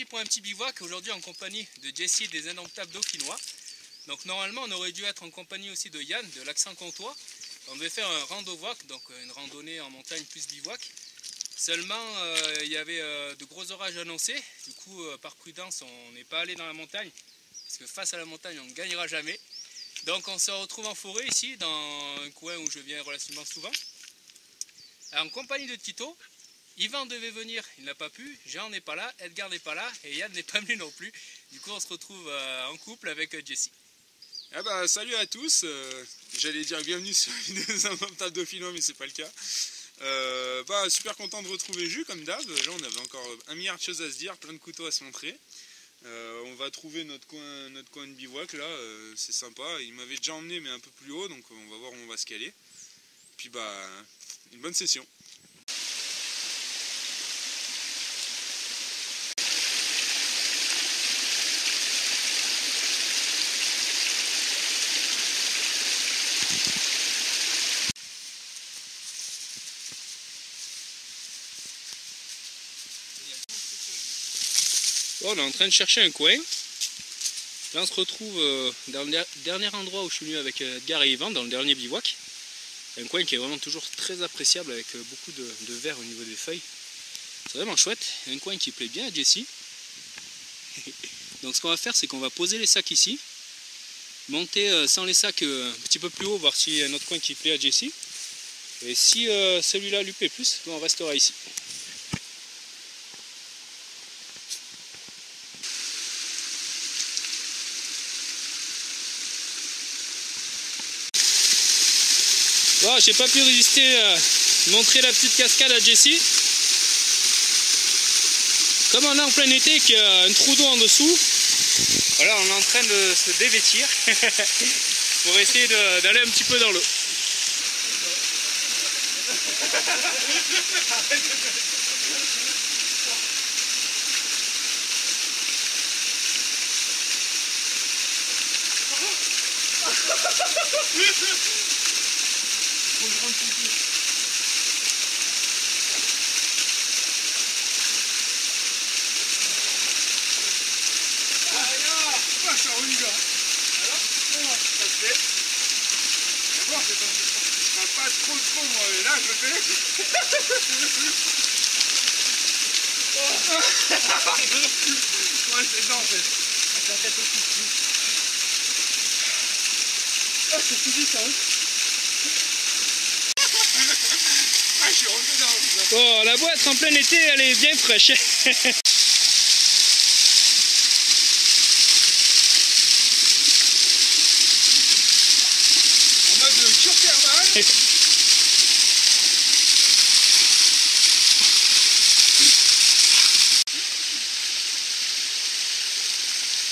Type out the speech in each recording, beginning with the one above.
ici pour un petit bivouac, aujourd'hui en compagnie de Jessie des Indomptables Dauphinois. Donc normalement on aurait dû être en compagnie aussi de Yann de l'Accent Comtois. On devait faire un rando-voc, donc une randonnée en montagne plus bivouac. Seulement il y avait de gros orages annoncés, du coup par prudence on n'est pas allé dans la montagne, parce que face à la montagne on ne gagnera jamais. Donc on se retrouve en forêt ici, dans un coin où je viens relativement souvent, en compagnie de Tito. Yvan devait venir, il n'a pas pu, Jean n'est pas là, Edgar n'est pas là et Yann n'est pas venu non plus. Du coup on se retrouve en couple avec Jessie. Ah bah salut à tous, j'allais dire bienvenue sur les Indomptables Dauphinois mais c'est pas le cas. Super content de retrouver Jus comme d'hab, là on avait encore un milliard de choses à se dire, plein de couteaux à se montrer. On va trouver notre coin de bivouac là, c'est sympa, il m'avait déjà emmené mais un peu plus haut donc on va voir où on va se caler. Puis une bonne session. Bon, on est en train de chercher un coin. Là on se retrouve dans le dernier endroit où je suis venu avec Edgar et Yvan, dans le dernier bivouac. Un coin qui est vraiment toujours très appréciable avec beaucoup de vert au niveau des feuilles. C'est vraiment chouette, un coin qui plaît bien à Jessie. Donc ce qu'on va faire c'est qu'on va poser les sacs ici, monter sans les sacs un petit peu plus haut, voir s'il y a un autre coin qui plaît à Jessie. Et si celui-là lui plaît plus, on restera ici. Bon, j'ai pas pu résister à montrer la petite cascade à Jessie. Comme on est en plein été et qu'il y a un trou d'eau en dessous, voilà, on est en train de se dévêtir pour essayer d'aller un petit peu dans l'eau. Ça roule, gars. Alors, comment ça se fait? D'abord, c'est pas trop moi, mais là, je le fais. Ouais, c'est dedans, en fait. Avec la tête aussi. Ah, c'est physique, ça, hein. Ah, je suis rentré dans. Bon, la boîte en plein été, elle est bien fraîche.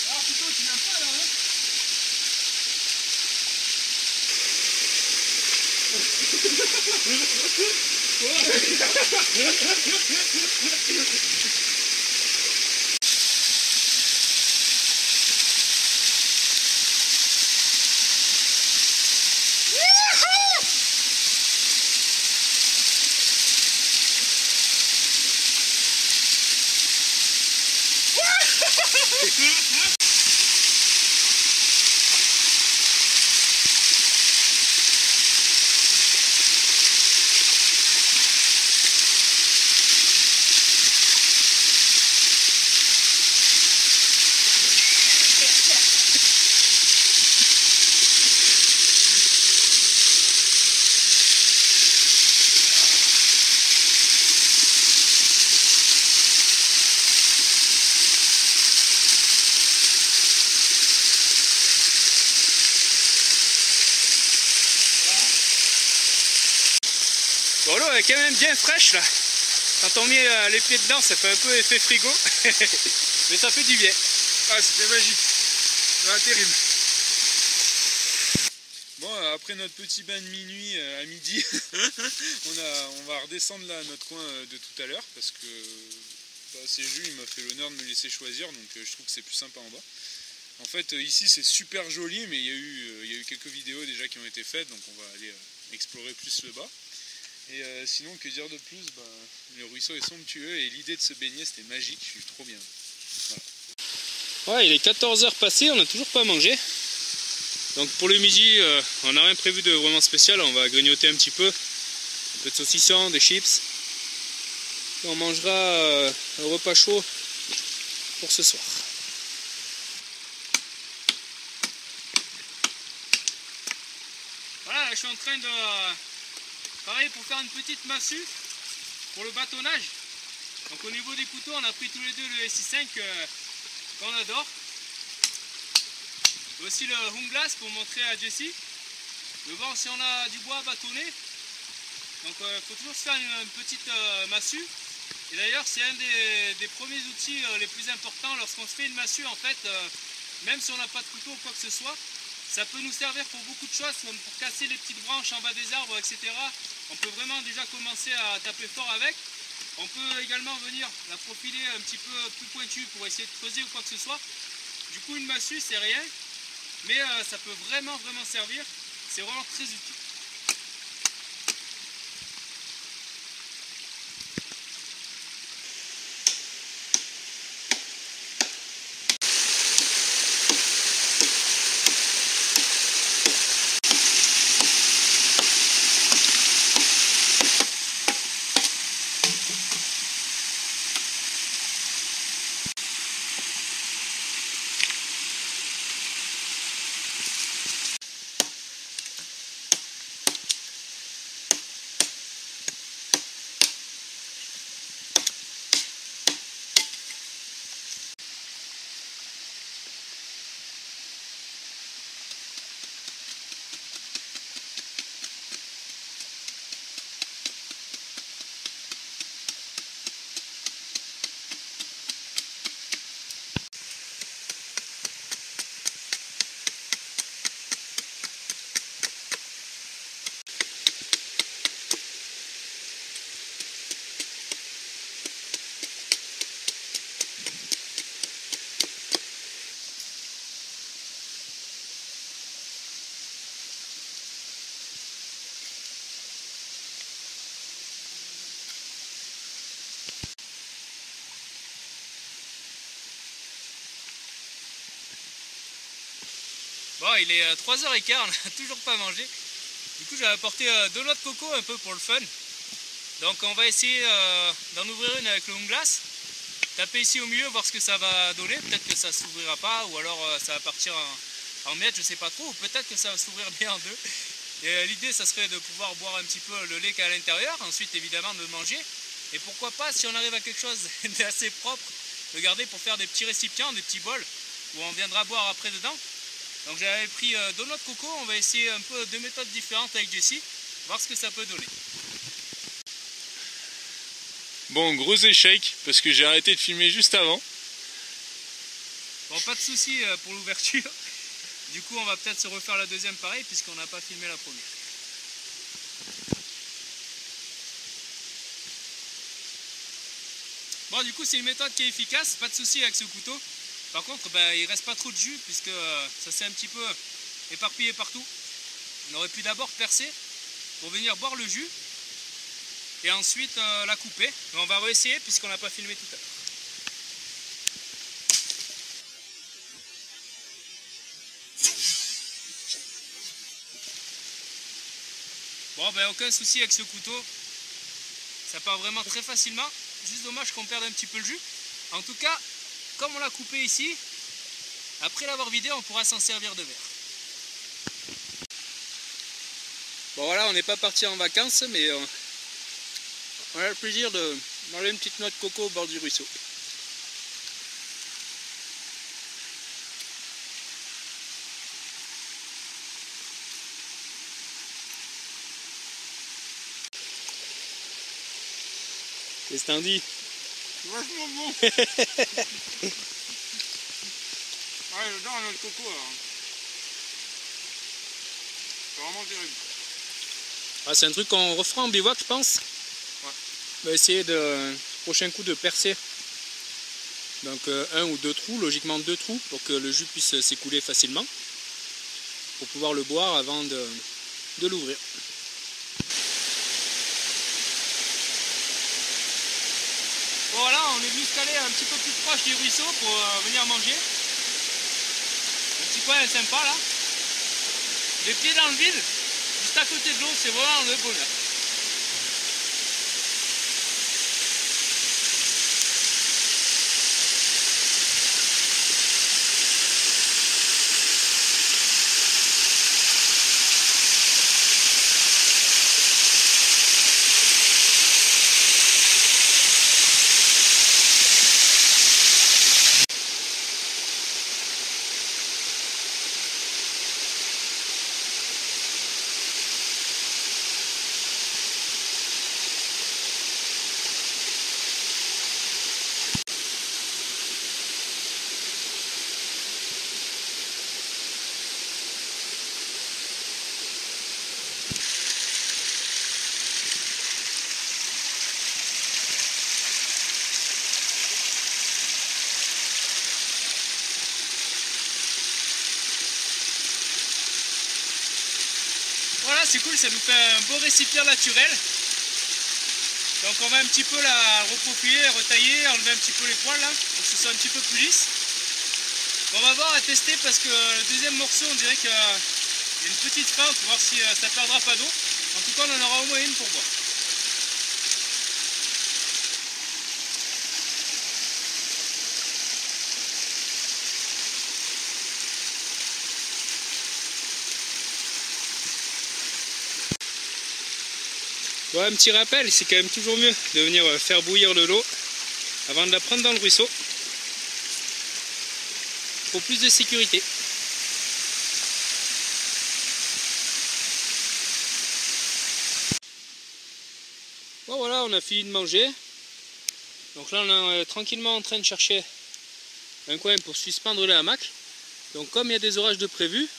Alors plutôt tu viens pas là hein. Bon, l'eau est quand même bien fraîche là. Quand on met les pieds dedans, ça fait un peu effet frigo. Mais ça fait du bien. Ah, c'était magique. Ah, terrible. Bon, après notre petit bain de minuit à midi, on va redescendre là à notre coin de tout à l'heure parce que c'est Jules, il m'a fait l'honneur de me laisser choisir, donc je trouve que c'est plus sympa en bas. En fait, ici c'est super joli, mais il y a eu quelques vidéos déjà qui ont été faites, donc on va aller explorer plus le bas. Et sinon, que dire de plus, le ruisseau est somptueux et l'idée de se baigner c'était magique, je suis trop bien. Ouais, il est 14 h passées, on n'a toujours pas mangé. Donc pour le midi, on n'a rien prévu de vraiment spécial, on va grignoter un petit peu. Un peu de saucisson, des chips. Et on mangera un repas chaud pour ce soir. Voilà, je suis en train de travailler pour faire une petite massue pour le bâtonnage. Donc au niveau des couteaux, on a pris tous les deux le SI5 qu'on adore. Et aussi le Hunglass pour montrer à Jessie. De voir si on a du bois à bâtonner. Donc il faut toujours se faire une petite massue. Et d'ailleurs c'est un des premiers outils les plus importants lorsqu'on se fait une massue en fait. Même si on n'a pas de couteau ou quoi que ce soit, ça peut nous servir pour beaucoup de choses, comme pour casser les petites branches en bas des arbres, etc. On peut vraiment déjà commencer à taper fort avec. On peut également venir la profiler un petit peu plus pointue pour essayer de creuser ou quoi que ce soit. Du coup une massue c'est rien, mais ça peut vraiment servir. C'est vraiment très utile. Bon, il est 3h15, on n'a toujours pas mangé. Du coup, j'ai apporté de l'eau de coco un peu pour le fun. Donc, on va essayer d'en ouvrir une avec le Hunglass. Taper ici au milieu, voir ce que ça va donner. Peut-être que ça ne s'ouvrira pas, ou alors ça va partir en miettes, je sais pas trop. Ou peut-être que ça va s'ouvrir bien en deux. Et l'idée, ça serait de pouvoir boire un petit peu le lait qu'il y a à l'intérieur. Ensuite, évidemment, de manger. Et pourquoi pas, si on arrive à quelque chose d'assez propre, de garder pour faire des petits récipients, des petits bols, où on viendra boire après dedans. Donc j'avais pris de l'eau de coco, on va essayer un peu deux méthodes différentes avec Jessie, voir ce que ça peut donner. Bon, gros échec, parce que j'ai arrêté de filmer juste avant. Bon, pas de souci pour l'ouverture. Du coup, on va peut-être se refaire la deuxième pareil, puisqu'on n'a pas filmé la première. Bon, du coup, c'est une méthode qui est efficace, pas de souci avec ce couteau. Par contre, il ne reste pas trop de jus puisque ça s'est un petit peu éparpillé partout. On aurait pu d'abord percer pour venir boire le jus et ensuite la couper. Mais on va réessayer puisqu'on n'a pas filmé tout à l'heure. Bon, aucun souci avec ce couteau. Ça part vraiment très facilement. Juste dommage qu'on perde un petit peu le jus. En tout cas, comme on l'a coupé ici, après l'avoir vidé, on pourra s'en servir de verre. Bon voilà, on n'est pas parti en vacances, mais on a le plaisir de manger une petite noix de coco au bord du ruisseau. Qu'est-ce que t'en dis? C'est vachement bon. Ouais, j'adore la noix de coco alors. C'est vraiment terrible. Ah, c'est un truc qu'on refera en bivouac, je pense. Ouais. On va essayer de prochain coup de percer. Donc un ou deux trous, logiquement deux trous, pour que le jus puisse s'écouler facilement. Pour pouvoir le boire avant de l'ouvrir. Voilà, on est venu se caler un petit peu plus proche du ruisseau pour venir manger. Un petit coin sympa là. Les pieds dans le vide, juste à côté de l'eau, c'est vraiment le bonheur. Voilà, c'est cool, ça nous fait un beau récipient naturel. Donc on va un petit peu la reprofiler, retailler, enlever un petit peu les poils là, pour que ce soit un petit peu plus lisse. On va voir à tester parce que le deuxième morceau on dirait qu'il y a une petite feinte, voir si ça ne perdra pas d'eau. En tout cas on en aura au moins une pour boire. Bon, un petit rappel, c'est quand même toujours mieux de venir faire bouillir de l'eau avant de la prendre dans le ruisseau pour plus de sécurité. Bon voilà, on a fini de manger. Donc là on est tranquillement en train de chercher un coin pour suspendre le hamac. Donc comme il y a des orages de prévu,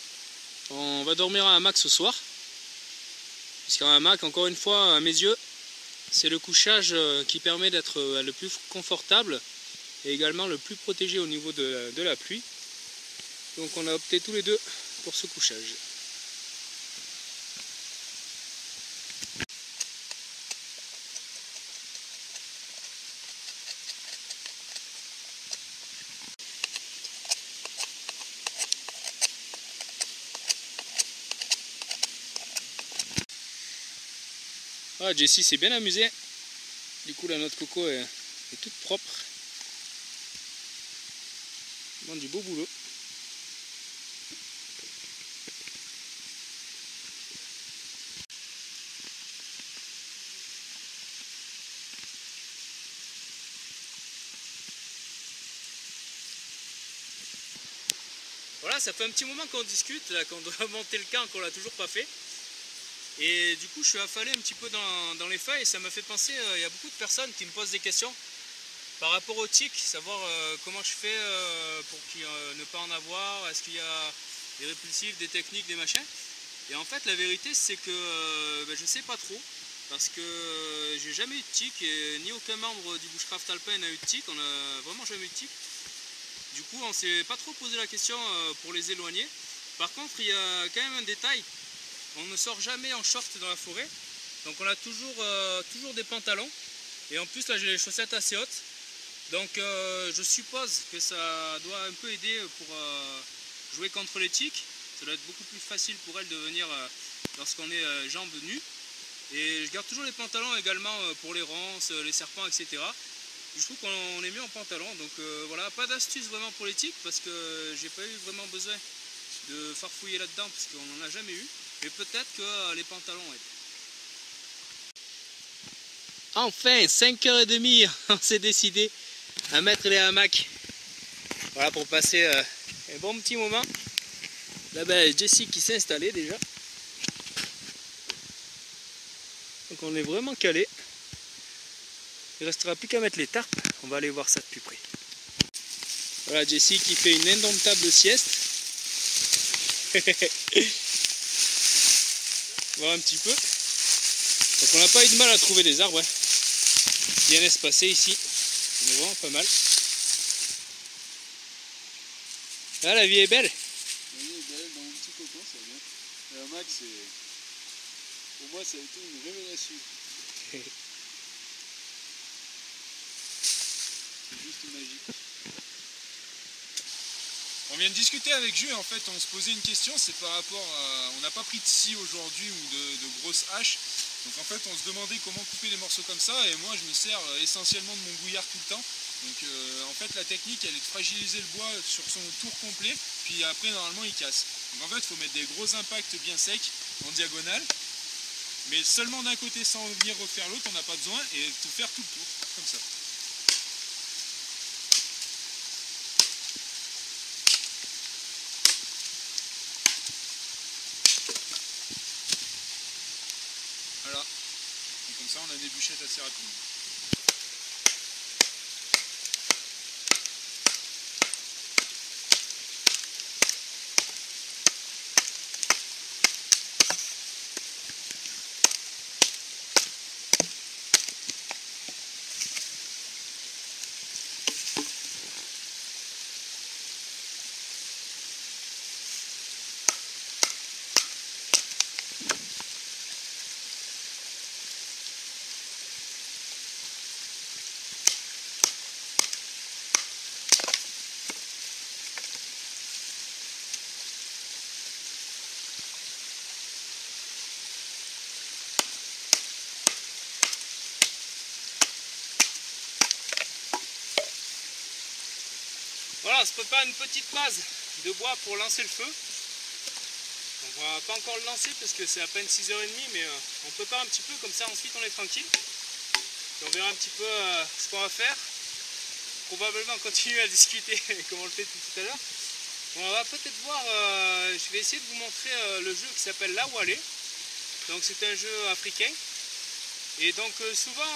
on va dormir en hamac ce soir. Puisqu'un hamac, encore une fois, à mes yeux, c'est le couchage qui permet d'être le plus confortable et également le plus protégé au niveau de la pluie. Donc on a opté tous les deux pour ce couchage. Ah, Jessie s'est bien amusée. Du coup la noix de coco est toute propre. Bon, du beau boulot. Voilà, ça fait un petit moment qu'on discute, là, qu'on doit monter le camp, qu'on l'a toujours pas fait. Et du coup je suis affalé un petit peu dans les feuilles et ça m'a fait penser, il y a beaucoup de personnes qui me posent des questions par rapport aux tiques, savoir comment je fais pour ne pas en avoir, est-ce qu'il y a des répulsifs, des techniques, des machins. Et en fait la vérité c'est que je sais pas trop, parce que j'ai jamais eu de tiques et ni aucun membre du bushcraft alpin n'a eu de tiques, on a vraiment jamais eu de tiques. Du coup on s'est pas trop posé la question pour les éloigner. Par contre il y a quand même un détail. On ne sort jamais en short dans la forêt, donc on a toujours des pantalons, et en plus là j'ai les chaussettes assez hautes, donc je suppose que ça doit un peu aider pour jouer contre les tiques. Ça doit être beaucoup plus facile pour elles de venir lorsqu'on est jambes nues, et je garde toujours les pantalons également pour les ronces, les serpents, etc. Je trouve qu'on est mieux en pantalon, donc voilà, pas d'astuce vraiment pour les tiques, parce que j'ai pas eu vraiment besoin de farfouiller là-dedans, parce qu'on n'en a jamais eu. Mais peut-être que les pantalons aident. Enfin, 5h30, on s'est décidé à mettre les hamacs. Voilà, pour passer un bon petit moment. Là-bas, Jessie qui s'est installée déjà. Donc on est vraiment calé. Il ne restera plus qu'à mettre les tarpes. On va aller voir ça de plus près. Voilà, Jessie qui fait une indomptable sieste. Voir un petit peu. Donc on n'a pas eu de mal à trouver des arbres, hein. Bien espacés ici. On est vraiment pas mal. Là la vie est belle. La vie est belle, dans mon petit cocon, ça va bien. Le hamac, pour moi ça a été une révélation. c'est magique. On vient de discuter avec Jules, en fait on se posait une question, c'est par rapport à... On n'a pas pris de scie aujourd'hui ou de grosses haches. Donc en fait on se demandait comment couper les morceaux comme ça, et moi je me sers essentiellement de mon bouillard tout le temps. Donc en fait la technique elle est de fragiliser le bois sur son tour complet, puis après normalement il casse. Donc en fait il faut mettre des gros impacts bien secs en diagonale, mais seulement d'un côté sans venir refaire l'autre, on n'a pas besoin, et tout faire tout le tour, comme ça. Voilà, et comme ça on a des bûchettes assez rapidement. Voilà, on se prépare une petite base de bois pour lancer le feu. On va pas encore le lancer parce que c'est à peine 6h30, mais on prépare un petit peu, comme ça ensuite on est tranquille. Et on verra un petit peu ce qu'on va faire. Probablement continuer à discuter comme on le fait tout à l'heure. Bon, on va peut-être voir, je vais essayer de vous montrer le jeu qui s'appelle La Wallée. Donc c'est un jeu africain. Et donc souvent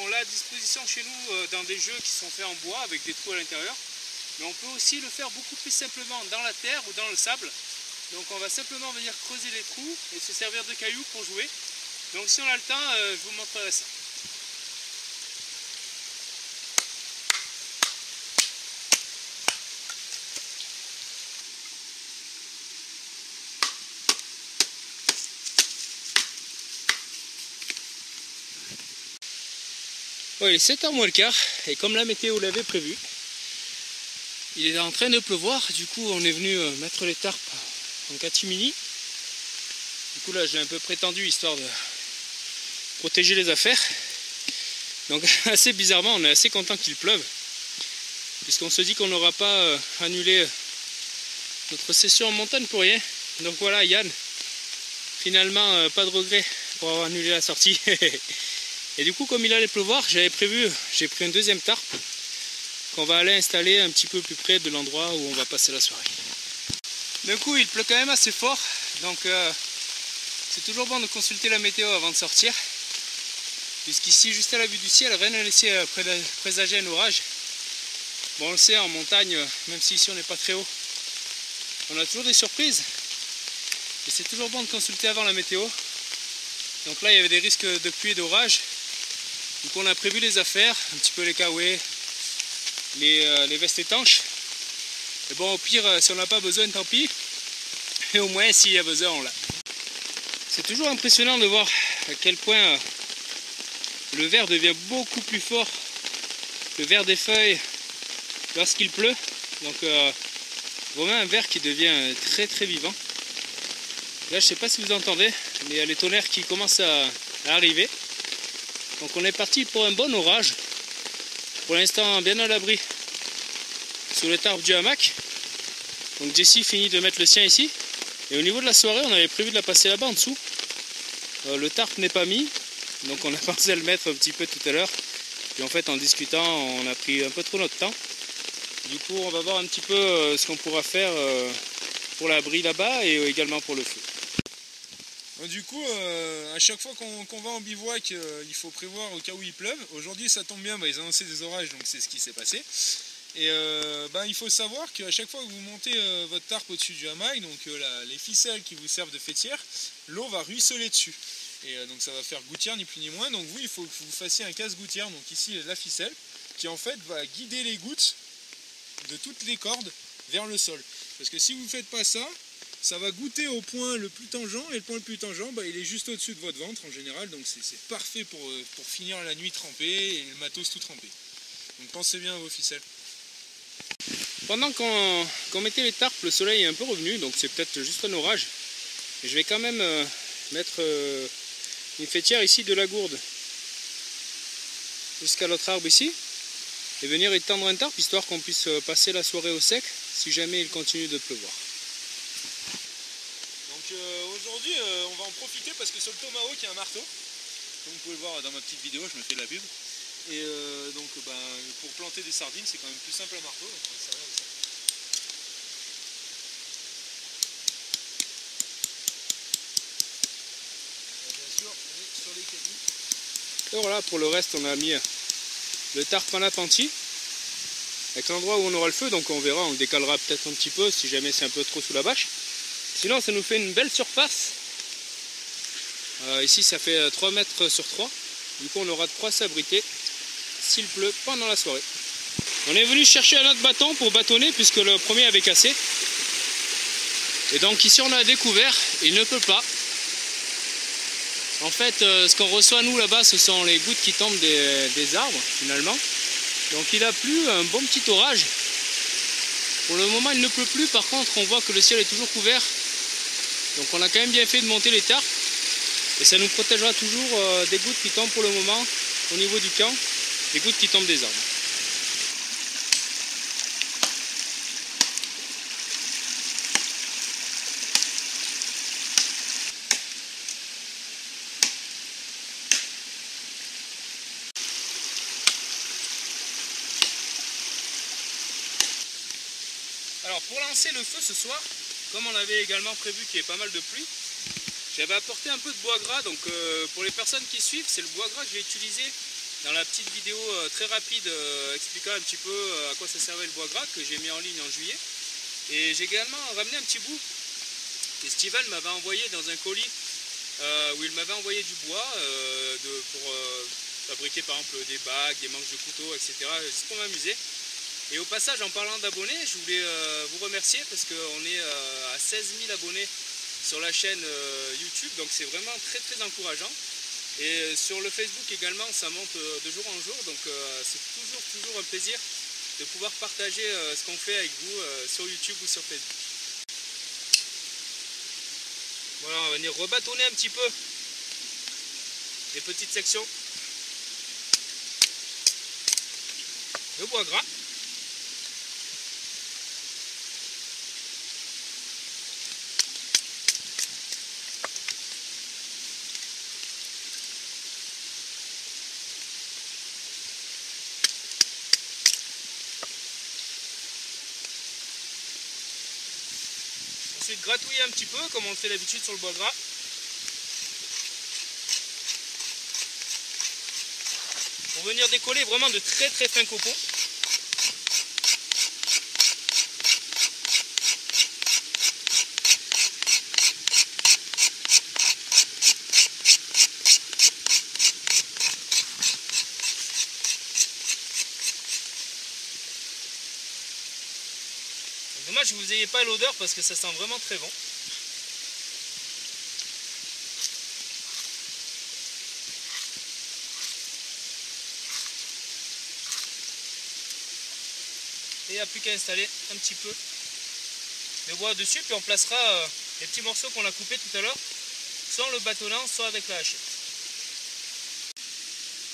on l'a à disposition chez nous dans des jeux qui sont faits en bois avec des trous à l'intérieur. Mais on peut aussi le faire beaucoup plus simplement dans la terre ou dans le sable. Donc on va simplement venir creuser les trous et se servir de cailloux pour jouer. Donc si on a le temps, je vous montrerai ça. Bon, il est 7h moins le quart et comme la météo l'avait prévu, il est en train de pleuvoir. Du coup on est venu mettre les tarpes en catimini. Du coup là j'ai un peu prétendu histoire de protéger les affaires. Donc assez bizarrement on est assez content qu'il pleuve, puisqu'on se dit qu'on n'aura pas annulé notre session en montagne pour rien. Donc voilà Yann, finalement pas de regret pour avoir annulé la sortie. Et du coup comme il allait pleuvoir, j'ai pris un deuxième tarpe qu'on va aller installer un petit peu plus près de l'endroit où on va passer la soirée. D'un coup il pleut quand même assez fort, donc c'est toujours bon de consulter la météo avant de sortir, puisqu'ici juste à la vue du ciel rien n'a laissé présager un orage. Bon on le sait, en montagne, même si ici on n'est pas très haut, on a toujours des surprises, et c'est toujours bon de consulter avant la météo. Donc là il y avait des risques de pluie et d'orage, donc on a prévu les affaires, un petit peu les kawaii, les vestes étanches. Et bon au pire si on n'a pas besoin tant pis, et au moins s'il y a besoin on l'a. C'est toujours impressionnant de voir à quel point le vert devient beaucoup plus fort, le vert des feuilles lorsqu'il pleut. Donc vraiment un vert qui devient très très vivant. Là je sais pas si vous entendez, mais il y a les tonnerres qui commencent à arriver. Donc on est parti pour un bon orage. Pour l'instant bien à l'abri sous les tarpes du hamac. Donc Jessie finit de mettre le sien ici. Et au niveau de la soirée on avait prévu de la passer là-bas en dessous. Le tarp n'est pas mis, donc on a pensé à le mettre un petit peu tout à l'heure. Puis en fait en discutant on a pris un peu trop notre temps. Du coup on va voir un petit peu ce qu'on pourra faire pour l'abri là-bas et également pour le feu. Du coup, à chaque fois qu'on va en bivouac, il faut prévoir au cas où il pleuve. Aujourd'hui ça tombe bien, ils annonçaient des orages, donc c'est ce qui s'est passé. Et il faut savoir qu'à chaque fois que vous montez votre tarpe au-dessus du hamac, donc les ficelles qui vous servent de faîtière, l'eau va ruisseler dessus. Et donc ça va faire gouttière ni plus ni moins. Donc vous, il faut que vous fassiez un casse-gouttière. Donc ici la ficelle qui en fait va guider les gouttes de toutes les cordes vers le sol. Parce que si vous ne faites pas ça, ça va goûter au point le plus tangent, et le point le plus tangent, il est juste au-dessus de votre ventre en général. Donc c'est parfait pour finir la nuit trempée et le matos tout trempé. Donc pensez bien à vos ficelles. Pendant qu'on mettait les tarpes, le soleil est un peu revenu, donc c'est peut-être juste un orage. Et je vais quand même mettre une faîtière ici de la gourde jusqu'à l'autre arbre ici. Et venir étendre un tarp histoire qu'on puisse passer la soirée au sec si jamais il continue de pleuvoir. Donc aujourd'hui on va en profiter parce que sur le Tomahawk il y a un marteau. Comme vous pouvez le voir dans ma petite vidéo, je me fais de la pub. Et donc pour planter des sardines c'est quand même plus simple à marteau. Donc on va se servir de ça. Et bien sûr on est sur les cabines. Et voilà, pour le reste on a mis le tarp en appentis avec l'endroit où on aura le feu, donc on verra, on le décalera peut-être un petit peu si jamais c'est un peu trop sous la bâche. Sinon ça nous fait une belle surface. Ici ça fait 3 mètres sur 3, du coup on aura de quoi s'abriter s'il pleut pendant la soirée. On est venu chercher un autre bâton pour bâtonner puisque le premier avait cassé. Et donc ici on a découvert, il ne pleut pas. En fait ce qu'on reçoit nous là-bas ce sont les gouttes qui tombent des arbres finalement. Donc il a plu un bon petit orage. Pour le moment il ne pleut plus, par contre on voit que le ciel est toujours couvert. Donc on a quand même bien fait de monter les tarpes. Et ça nous protégera toujours des gouttes qui tombent pour le moment au niveau du camp, des gouttes qui tombent des arbres. Alors pour lancer le feu ce soir, comme on avait également prévu qu'il y ait pas mal de pluie, j'avais apporté un peu de bois gras. Donc pour les personnes qui suivent, c'est le bois gras que j'ai utilisé dans la petite vidéo très rapide expliquant un petit peu à quoi ça servait le bois gras que j'ai mis en ligne en juillet. Et j'ai également ramené un petit bout que Steven m'avait envoyé dans un colis où il m'avait envoyé du bois pour fabriquer par exemple des bagues, des manches de couteaux, etc. juste pour m'amuser. Et au passage, en parlant d'abonnés, je voulais vous remercier parce qu'on est à 16 000 abonnés sur la chaîne YouTube, donc c'est vraiment très très encourageant. Et sur le Facebook également, ça monte de jour en jour, donc c'est toujours un plaisir de pouvoir partager ce qu'on fait avec vous sur YouTube ou sur Facebook. Voilà, on va venir rebâtonner un petit peu des petites sections de bois gras. Ensuite gratouiller un petit peu comme on le fait d'habitude sur le bois gras. Pour venir décoller vraiment de très très fins copeaux. Dommage que vous n'ayez pas l'odeur parce que ça sent vraiment très bon. Et il n'y a plus qu'à installer un petit peu de bois dessus, puis on placera les petits morceaux qu'on a coupés tout à l'heure, soit en le bâtonnant, soit avec la hachette.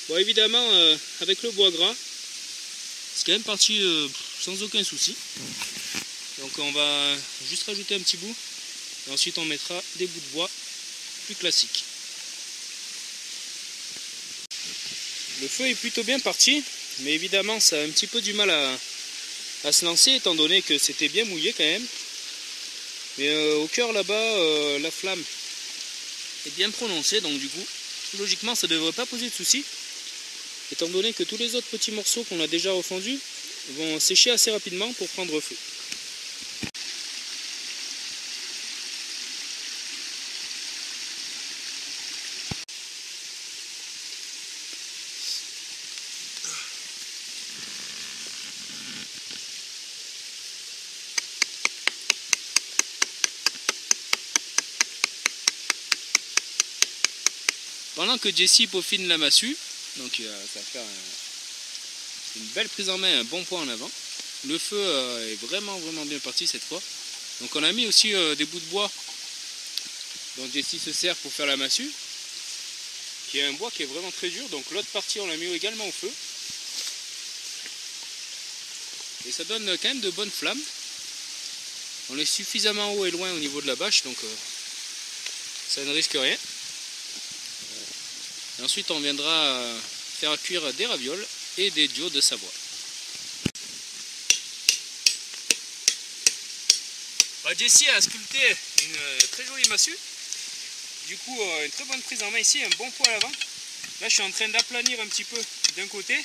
Bon, évidemment, avec le bois gras, c'est quand même parti sans aucun souci. Donc on va juste rajouter un petit bout et ensuite on mettra des bouts de bois plus classiques. Le feu est plutôt bien parti, mais évidemment ça a un petit peu du mal à se lancer étant donné que c'était bien mouillé quand même. Mais au cœur là-bas, la flamme est bien prononcée, donc du coup logiquement ça ne devrait pas poser de soucis. Étant donné que tous les autres petits morceaux qu'on a déjà refondus vont sécher assez rapidement pour prendre feu. Pendant que Jessie peaufine la massue, donc ça va faire Une belle prise en main, un bon poids en avant. Le feu est vraiment bien parti cette fois. Donc on a mis aussi des bouts de bois dont Jessie se sert pour faire la massue, qui est un bois qui est vraiment très dur. Donc l'autre partie on l'a mis également au feu. Et ça donne quand même de bonnes flammes. On est suffisamment haut et loin au niveau de la bâche, donc ça ne risque rien. Et ensuite on viendra faire cuire des ravioles et des dio de Savoie. Jessie a sculpté une très jolie massue. Du coup une très bonne prise en main ici, un bon poids à l'avant. Là je suis en train d'aplanir un petit peu d'un côté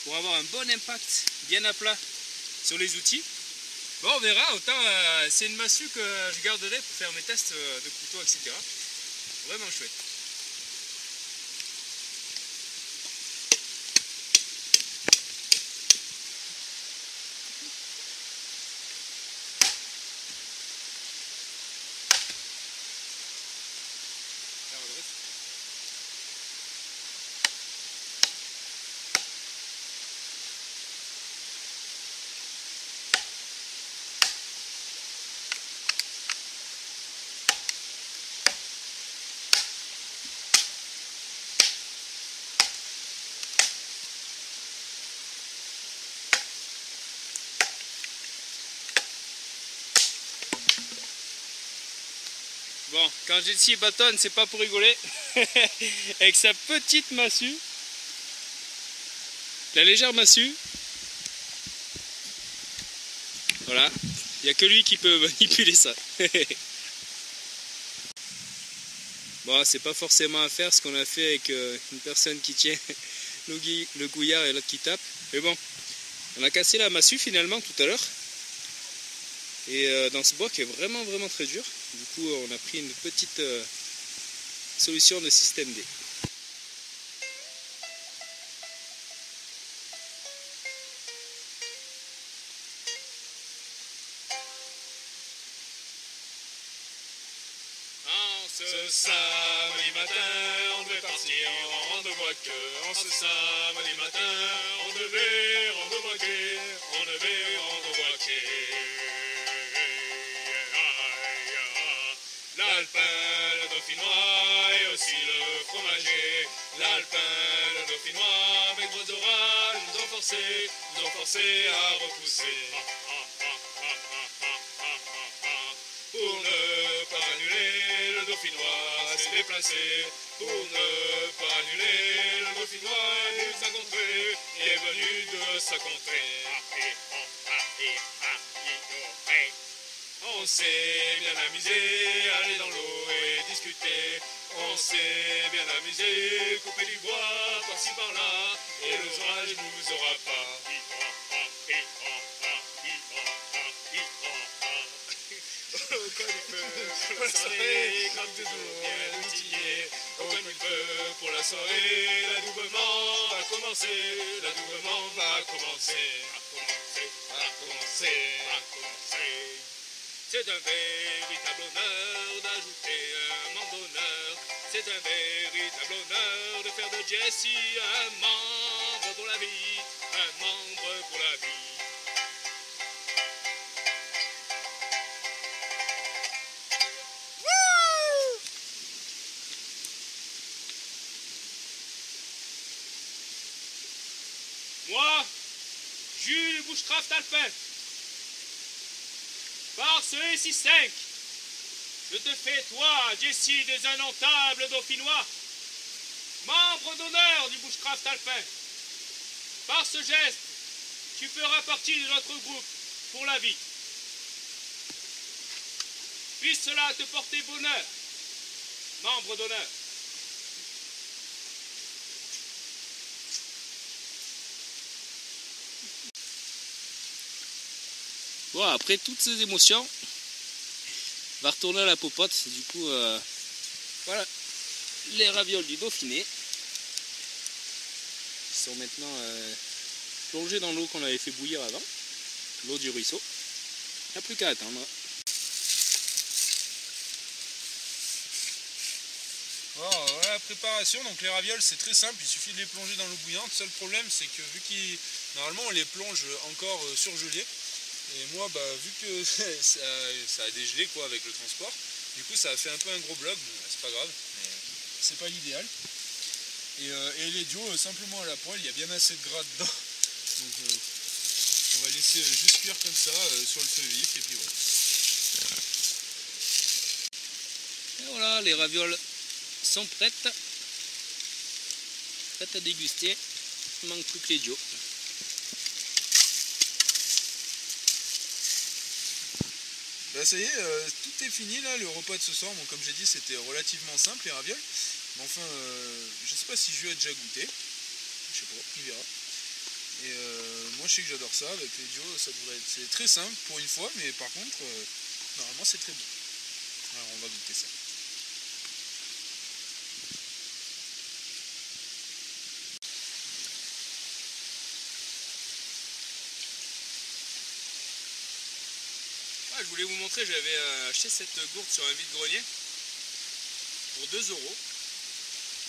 pour avoir un bon impact bien à plat sur les outils. Bon, on verra, autant c'est une massue que je garderai pour faire mes tests de couteau, etc. Vraiment chouette. Bon, quand Jessie bâtonne, c'est pas pour rigoler. Avec sa petite massue, la légère massue. Voilà, il n'y a que lui qui peut manipuler ça. Bon, c'est pas forcément à faire ce qu'on a fait avec une personne qui tient le gouillard et l'autre qui tape. Mais bon, on a cassé la massue finalement tout à l'heure. Et dans ce bois qui est vraiment très dur. Du coup on a pris une petite solution de système D. Ce samedi matin, on devait partir en rando braqueur. En ce samedi matin, on devait rando braquer. On devait rando braquer. L'alpin, le dauphinois et aussi le fromager. L'alpin, le dauphinois avec gros orages nous ont forcé à repousser. Pour ne pas annuler, le dauphinois s'est déplacé. Pour ne pas annuler, le dauphinois est venu de sa contrée. Il est venu de sa contrée. On s'est bien amusé, aller dans l'eau et discuter. On s'est bien amusé, couper du bois par-ci par-là. Et l'orage nous aura pas. Comme il peut pour la soirée, comme toujours bien outillé. Comme il peut pour la soirée, l'adoubement va commencer. L'adoubement va commencer. C'est un véritable honneur d'ajouter un membre d'honneur. C'est un véritable honneur de faire de Jessie un membre pour la vie. Un membre pour la vie. Moi, Jules Bushcraft Alpin, par ce SI5, je te fais, toi, Jessie des Indomptables Dauphinois, membre d'honneur du Bushcraft Alpin. Par ce geste, tu feras partie de notre groupe pour la vie. Puisse cela te porter bonheur, membre d'honneur. Bon, après toutes ces émotions, on va retourner à la popote. Du coup, voilà, les ravioles du Dauphiné. Ils sont maintenant plongés dans l'eau qu'on avait fait bouillir avant, l'eau du ruisseau. Il n'y a plus qu'à attendre. Bon, voilà préparation. Donc les ravioles c'est très simple, il suffit de les plonger dans l'eau bouillante. Le seul problème c'est que normalement on les plonge encore surgelés. Et moi vu que ça a dégelé quoi avec le transport, du coup ça a fait un peu un gros bloc, c'est pas grave, mais c'est pas l'idéal. Et les duos simplement à la poêle, il y a bien assez de gras dedans. Donc on va laisser juste cuire comme ça sur le feu vif et puis voilà. Et voilà, les ravioles sont prêtes. Prêtes à déguster. Il manque plus que les duos. Bah ça y est, tout est fini là, le repas de ce soir. Bon, comme j'ai dit, c'était relativement simple les ravioles. Mais enfin, je sais pas si Jules a déjà goûté. Je sais pas, il verra. Et moi je sais que j'adore ça, avec les duos ça devrait être... C'est très simple pour une fois, mais par contre, normalement c'est très bon. Alors on va goûter ça. Je voulais vous montrer, j'avais acheté cette gourde sur un vide-grenier pour 2 €.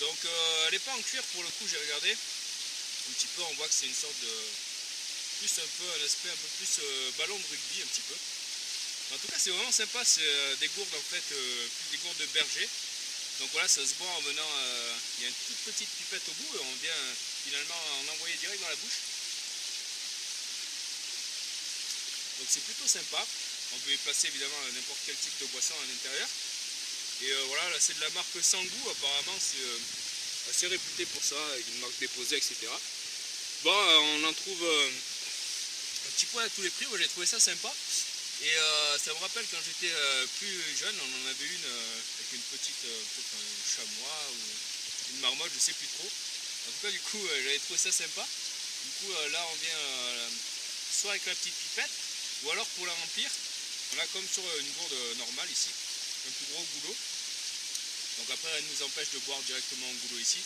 Donc elle n'est pas en cuir pour le coup, j'ai regardé un petit peu, on voit que c'est une sorte de plus un peu un aspect un peu plus ballon de rugby un petit peu. En tout cas c'est vraiment sympa, c'est des gourdes en fait, plus des gourdes de berger. Donc voilà, ça se boit en venant, il y a une toute petite pipette au bout et on vient finalement en envoyer direct dans la bouche. Donc c'est plutôt sympa. On peut y placer évidemment n'importe quel type de boisson à l'intérieur. Et voilà, là c'est de la marque Sangou, apparemment c'est assez réputé pour ça, avec une marque déposée, etc. Bon, on en trouve un petit peu à tous les prix, moi j'ai trouvé ça sympa. Et ça me rappelle quand j'étais plus jeune, on en avait une avec une petite, peut-être un chamois ou une marmotte, je sais plus trop. En tout cas du coup j'avais trouvé ça sympa. Du coup là on vient soit avec la petite pipette, ou alors pour la remplir, on a comme sur une gourde normale ici, un plus gros goulot. Donc après elle nous empêche de boire directement au goulot ici.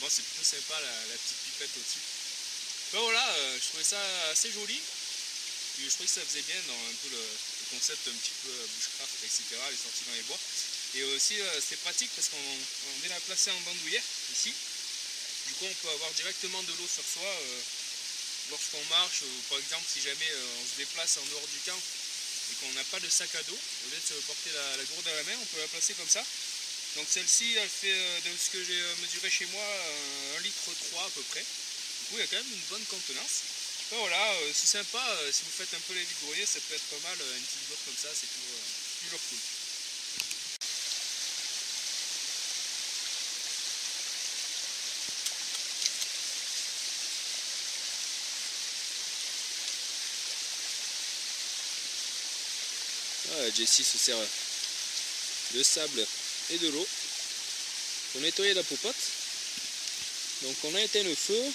Bon, c'est plutôt sympa la petite pipette au-dessus. Enfin voilà, je trouvais ça assez joli. Puis je trouvais que ça faisait bien dans un peu le concept un petit peu bushcraft, etc. Les sorties dans les bois. Et aussi c'est pratique parce qu'on vient la placer en bandoulière ici. Du coup on peut avoir directement de l'eau sur soi lorsqu'on marche, ou par exemple si jamais on se déplace en dehors du camp et qu'on n'a pas de sac à dos, au lieu de se porter la gourde à la main, on peut la placer comme ça. Donc celle-ci elle fait de ce que j'ai mesuré chez moi 1,3 litre à peu près. Du coup il y a quand même une bonne contenance. Enfin, voilà, c'est sympa, si vous faites un peu les vide-greniers, ça peut être pas mal, une petite gourde comme ça, c'est toujours cool. Voilà, Jessie se sert de sable et de l'eau pour nettoyer la popote. Donc on a éteint le feu,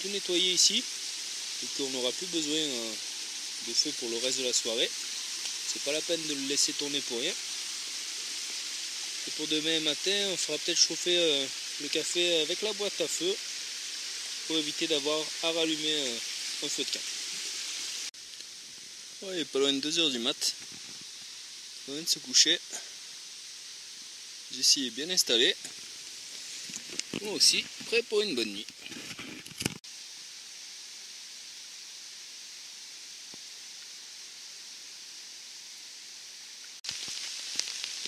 tout nettoyé ici, et qu'on n'aura plus besoin de feu pour le reste de la soirée. C'est pas la peine de le laisser tourner pour rien. Et pour demain matin, on fera peut-être chauffer le café avec la boîte à feu pour éviter d'avoir à rallumer un feu de camp. Ouais, il est pas loin de 2 h du mat. On vient de se coucher. Jessie est bien installée. Moi aussi, prêt pour une bonne nuit.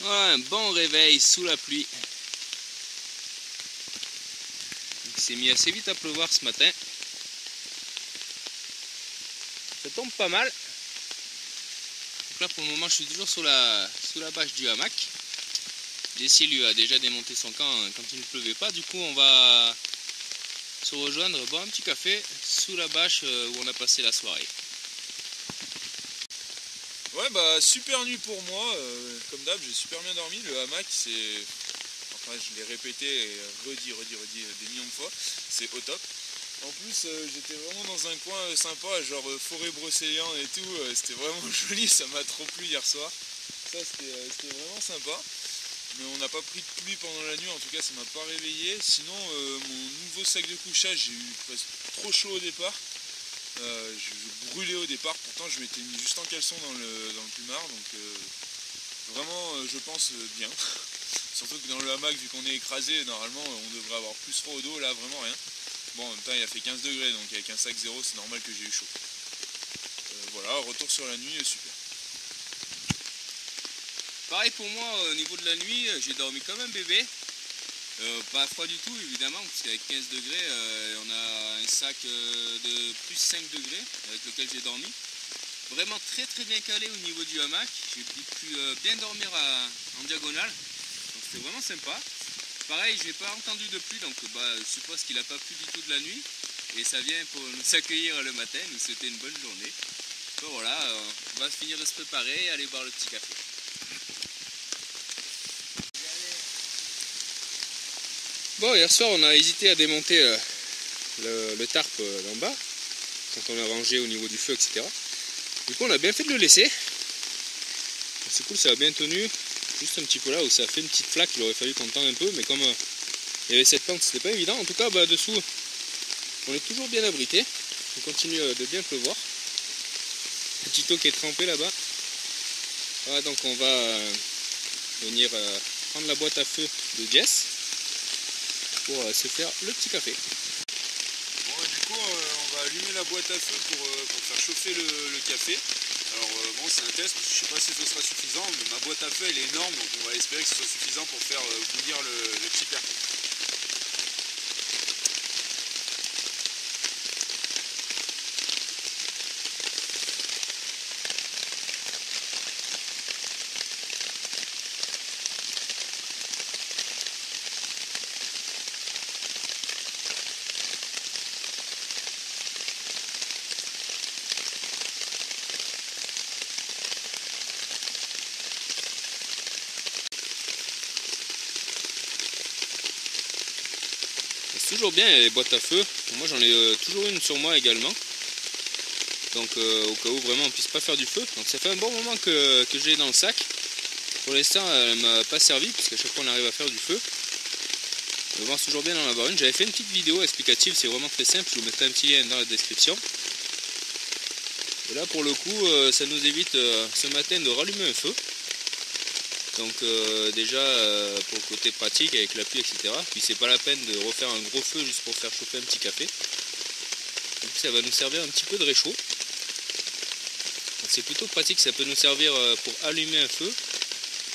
Voilà, un bon réveil sous la pluie. Il s'est mis assez vite à pleuvoir ce matin. Ça tombe pas mal. Donc là pour le moment je suis toujours sous la bâche du hamac. Jessie lui a déjà démonté son camp quand il ne pleuvait pas. Du coup on va se rejoindre, boire un petit café sous la bâche où on a passé la soirée. Ouais bah super nuit pour moi, comme d'hab j'ai super bien dormi, le hamac c'est... Enfin je l'ai répété et redit des millions de fois, c'est au top. En plus j'étais vraiment dans un coin sympa, genre forêt brocéliande et tout, c'était vraiment joli, ça m'a trop plu hier soir. Ça c'était vraiment sympa. Mais on n'a pas pris de pluie pendant la nuit, en tout cas ça m'a pas réveillé. Sinon mon nouveau sac de couchage, j'ai eu presque trop chaud au départ. Je brûlais au départ, pourtant je m'étais mis juste en caleçon dans le plumard, donc vraiment je pense bien. Surtout que dans le hamac, vu qu'on est écrasé, normalement on devrait avoir plus froid au dos, là vraiment rien. Bon, en même temps il a fait 15 degrés, donc avec un sac 0 c'est normal que j'ai eu chaud. Voilà, retour sur la nuit, super. Pareil pour moi, au niveau de la nuit, j'ai dormi comme un bébé. Pas froid du tout évidemment, parce qu'avec 15 degrés, on a un sac de plus 5 degrés avec lequel j'ai dormi. Vraiment très bien calé au niveau du hamac. J'ai pu bien dormir en diagonale, donc c'était vraiment sympa. Pareil, j'ai pas entendu de pluie, donc je suppose qu'il n'a pas plu du tout de la nuit. Et ça vient pour nous accueillir le matin, nous souhaiter une bonne journée. Donc voilà, on va finir de se préparer et aller boire le petit café. Bon, hier soir on a hésité à démonter le tarp d'en bas, quand on a rangé au niveau du feu, etc. Du coup on a bien fait de le laisser. C'est cool, ça a bien tenu. Juste un petit peu là où ça a fait une petite flaque, il aurait fallu qu'on tende un peu, mais comme il y avait cette pente, c'était pas évident. En tout cas, dessous, on est toujours bien abrité. On continue de bien pleuvoir. Petit eau qui est trempé là-bas. Voilà, donc on va venir prendre la boîte à feu de Jess pour se faire le petit café. Bon, du coup, on va allumer la boîte à feu pour faire chauffer le café. Alors bon, c'est un test, je sais pas si ce sera suffisant, mais ma boîte à feu elle est énorme, donc on va espérer que ce soit suffisant pour faire bouillir le petit perco. C'est toujours bien les boîtes à feu. Moi j'en ai toujours une sur moi également. Donc au cas où vraiment on ne puisse pas faire du feu. Donc ça fait un bon moment que je l'ai dans le sac. Pour l'instant elle ne m'a pas servi parce qu'à chaque fois on arrive à faire du feu. On va toujours bien d'en avoir une. J'avais fait une petite vidéo explicative, c'est vraiment très simple. Je vous mettrai un petit lien dans la description. Et là pour le coup ça nous évite ce matin de rallumer un feu. Donc déjà pour le côté pratique avec la pluie, etc. Puis c'est pas la peine de refaire un gros feu juste pour faire chauffer un petit café. Donc ça va nous servir un petit peu de réchaud. C'est plutôt pratique, ça peut nous servir pour allumer un feu,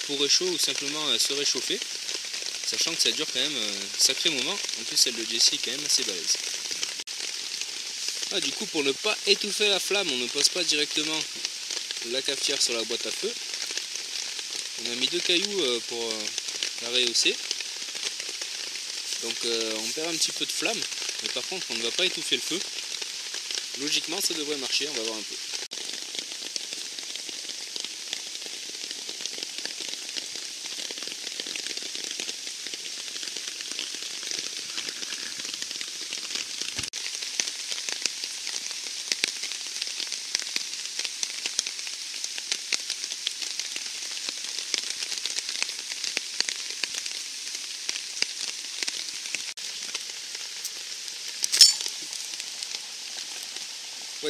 pour réchaud ou simplement se réchauffer. Sachant que ça dure quand même un sacré moment. En plus celle de Jessie est quand même assez balèze. Du coup pour ne pas étouffer la flamme, on ne pose pas directement la cafetière sur la boîte à feu. On a mis 2 cailloux pour la rehausser. Donc on perd un petit peu de flamme, mais par contre on ne va pas étouffer le feu. Logiquement ça devrait marcher, on va voir un peu.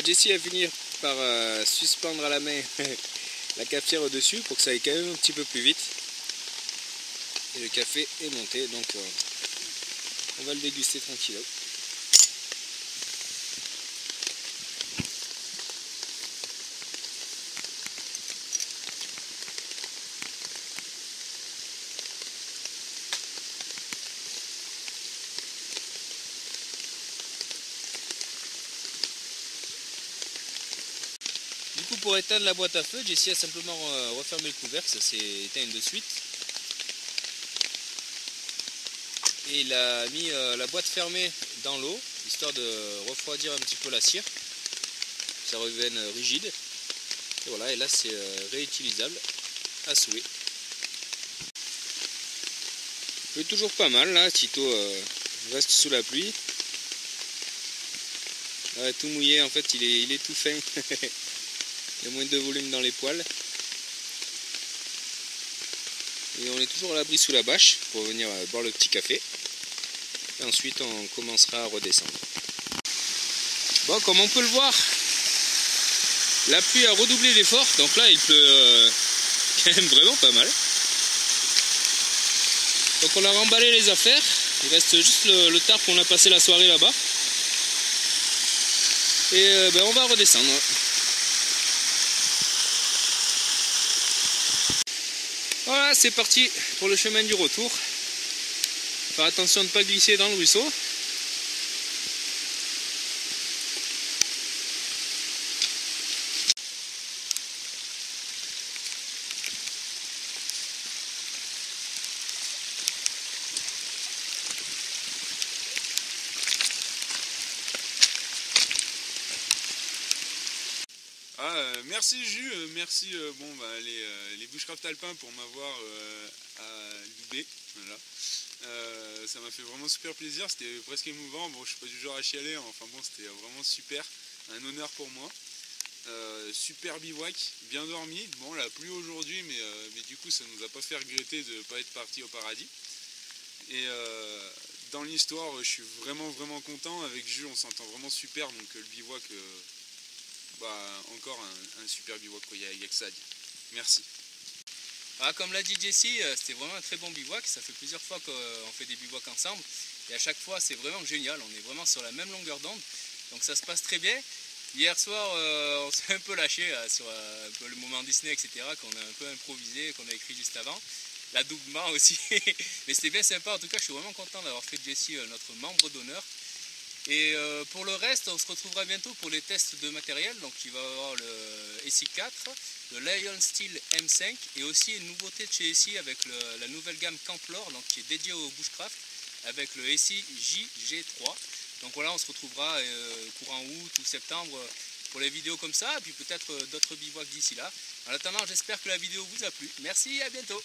Jessie a fini par suspendre à la main la cafetière au-dessus pour que ça aille quand même un petit peu plus vite. Et le café est monté, donc on va le déguster tranquillement. Du coup pour éteindre la boîte à feu, Jessie a simplement refermé le couvercle, ça s'est éteint de suite. Et il a mis la boîte fermée dans l'eau, histoire de refroidir un petit peu la cire, que ça revienne rigide. Et voilà, et là c'est réutilisable à souhait. Il fait toujours pas mal là, Tito reste sous la pluie. Tout mouillé, en fait il est tout fin. Il y a moins de volume dans les poils. Et on est toujours à l'abri sous la bâche pour venir boire le petit café. Et ensuite on commencera à redescendre. Bon, comme on peut le voir, la pluie a redoublé d'effort. Donc là il pleut quand même vraiment pas mal. Donc on a remballé les affaires, il reste juste le tarp, on a passé la soirée là-bas. Et on va redescendre. Voilà, c'est parti pour le chemin du retour. Faire attention de ne pas glisser dans le ruisseau. Merci Jus, merci les Bushcraft Alpins pour m'avoir à Loubet. Voilà. Ça m'a fait vraiment super plaisir, c'était presque émouvant. Bon, je suis pas du genre à chialer, hein. Enfin bon, c'était vraiment super, un honneur pour moi. Super bivouac, bien dormi. Bon, la pluie aujourd'hui, mais du coup ça nous a pas fait regretter de ne pas être parti au paradis. Et dans l'histoire, je suis vraiment content. Avec Jus, on s'entend vraiment super, donc le bivouac, encore un super bivouac, il n'y a que ça à dire. Merci. Ah, comme l'a dit Jessie, c'était vraiment un très bon bivouac. Ça fait plusieurs fois qu'on fait des bivouacs ensemble. Et à chaque fois, c'est vraiment génial. On est vraiment sur la même longueur d'onde. Donc ça se passe très bien. Hier soir, on s'est un peu lâché sur un peu le moment Disney, etc. Qu'on a un peu improvisé, qu'on a écrit juste avant. L'adoubement aussi. Mais c'était bien sympa. En tout cas, je suis vraiment content d'avoir fait Jessie notre membre d'honneur. Et pour le reste, on se retrouvera bientôt pour les tests de matériel. Donc il va y avoir le SI4, le Lion Steel M5 et aussi une nouveauté de chez SI avec la nouvelle gamme Camplor, donc qui est dédiée au bushcraft avec le SI JG3. Donc voilà, on se retrouvera courant août ou septembre pour les vidéos comme ça, et puis peut-être d'autres bivouacs d'ici là. En attendant, j'espère que la vidéo vous a plu. Merci, à bientôt.